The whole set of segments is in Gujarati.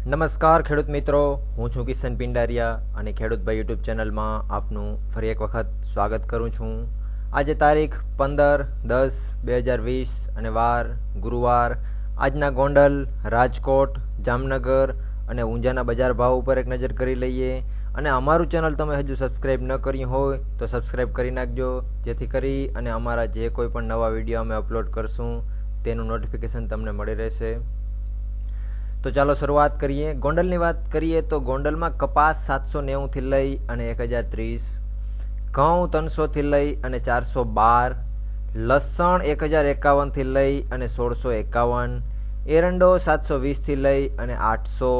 નમસ્કાર ખેડૂત મિત્રો, હું છું કિશન પિંડારિયા અને ખેડૂતભાઈ યુટ્યુબ ચેનલમાં આપનું ફરી એક વખત સ્વાગત કરું છું. આજે તારીખ 15/10/2020 અને વાર ગુરુવાર. આજના ગોંડલ, રાજકોટ, જામનગર અને ઊંઝાના બજાર ભાવ ઉપર એક નજર કરી લઈએ. અને અમારું ચેનલ તમે હજુ સબસ્ક્રાઈબ ન કર્યું હોય તો સબસ્ક્રાઈબ કરી નાખજો, જેથી કરી અને અમારા જે કોઈ પણ નવા વિડીયો અમે અપલોડ કરશું તેનું નોટિફિકેશન તમને મળી રહેશે. તો ચાલો શરૂઆત કરીએ. ગોંડલની વાત કરીએ તો ગોંડલમાં કપાસ 790થી લઈ અને 1030, ઘઉં 300થી લઈ અને 412, લસણ 1051થી લઈ અને 1651, એરંડો 720થી લઈ અને 800,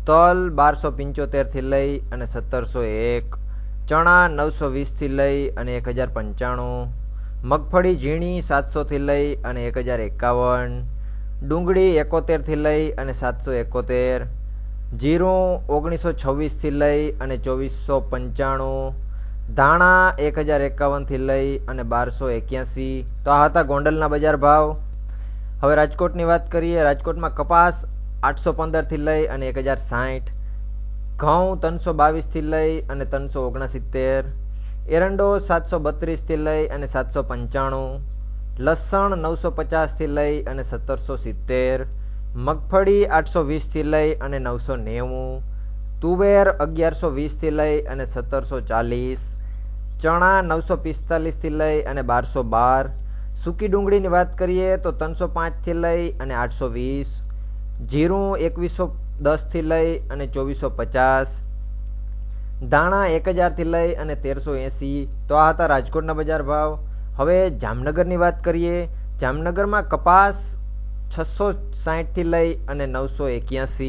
તલ 1275થી લઈ અને 1701, ચણા 920થી લઈ અને 1095, મગફળી ઝીણી 700થી લઈ અને 1051, ડુંગળી 71થી લઈ અને 771, જીરું 1926થી લઈ અને 2495, ધાણા 1051થી લઈ અને 1281. તો આ હતા ગોંડલના બજાર ભાવ. હવે રાજકોટની વાત કરીએ. રાજકોટમાં કપાસ 815થી લઈ અને 1060, ઘઉં 322થી લઈ અને 369, એરંડો 732થી લઈ અને 795, લસણ 950થી લઈ અને 1770, મગફળી 820થી લઈ અને 990, તુવેર 1120થી લઈ અને 1740, ચણા 945થી લઈ અને 1212. સૂકી ડુંગળીની વાત કરીએ તો 305થી લઈ અને 820, જીરું 2110થી લઈ અને 2450, ધાણા 1000થી લઈ અને 1380. તો આ હતા રાજકોટના બજાર ભાવ. હવે જામનગરની વાત કરીએ. જામનગરમાં કપાસ 660થી લઈ અને 981,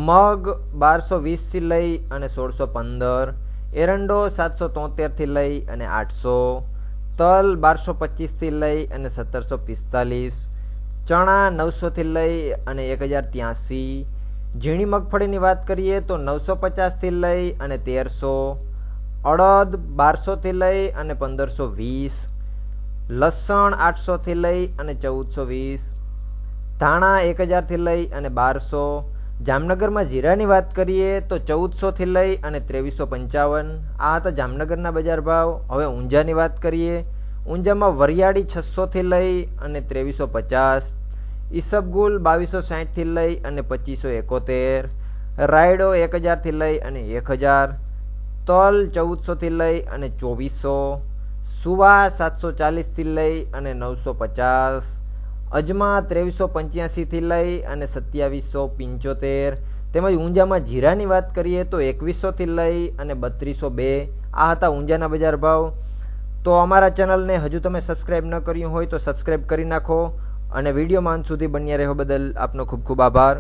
મગ 1220થી લઈ અને 1615, એરંડો 773થી લઈ અને 800, તલ 1225થી લઈ અને 1745, ચણા 900થી લઈ અને 1083, ઝીણી મગફળીની વાત કરીએ તો 950થી લઈ અને 1300, અડદ 1200થી લઈ અને 1520, લસણ 800થી લઈ અને 1420, ધાણા 1000થી લઈ અને 1200. જામનગરમાં જીરાની વાત કરીએ તો 1400થી લઈ અને 2355. આ હતા જામનગરના બજાર ભાવ. હવે ઊંઝાની વાત કરીએ. ઊંઝામાં વરિયાળી 600થી લઈ અને 2350, ઈસબગુલ 2260થી લઈ અને 2571, રાયડો 1000થી લઈ અને 1000, તલ 1400થી લઈ અને 2400, સુવા 740થી લઈ અને 950, અજમા 2385થી લઈ અને 2775. તેમજ ઊંઝામાં જીરાની વાત કરીએ તો 2100થી લઈ અને 3202. આ હતા ઊંઝાના બજાર ભાવ. તો અમારા ચેનલને હજુ તમે સબસ્ક્રાઈબ ન કર્યું હોય તો સબસ્ક્રાઈબ કરી નાખો અને વિડીયોમાં અંત સુધી બન્યા રહેવા બદલ આપનો ખૂબ ખૂબ આભાર.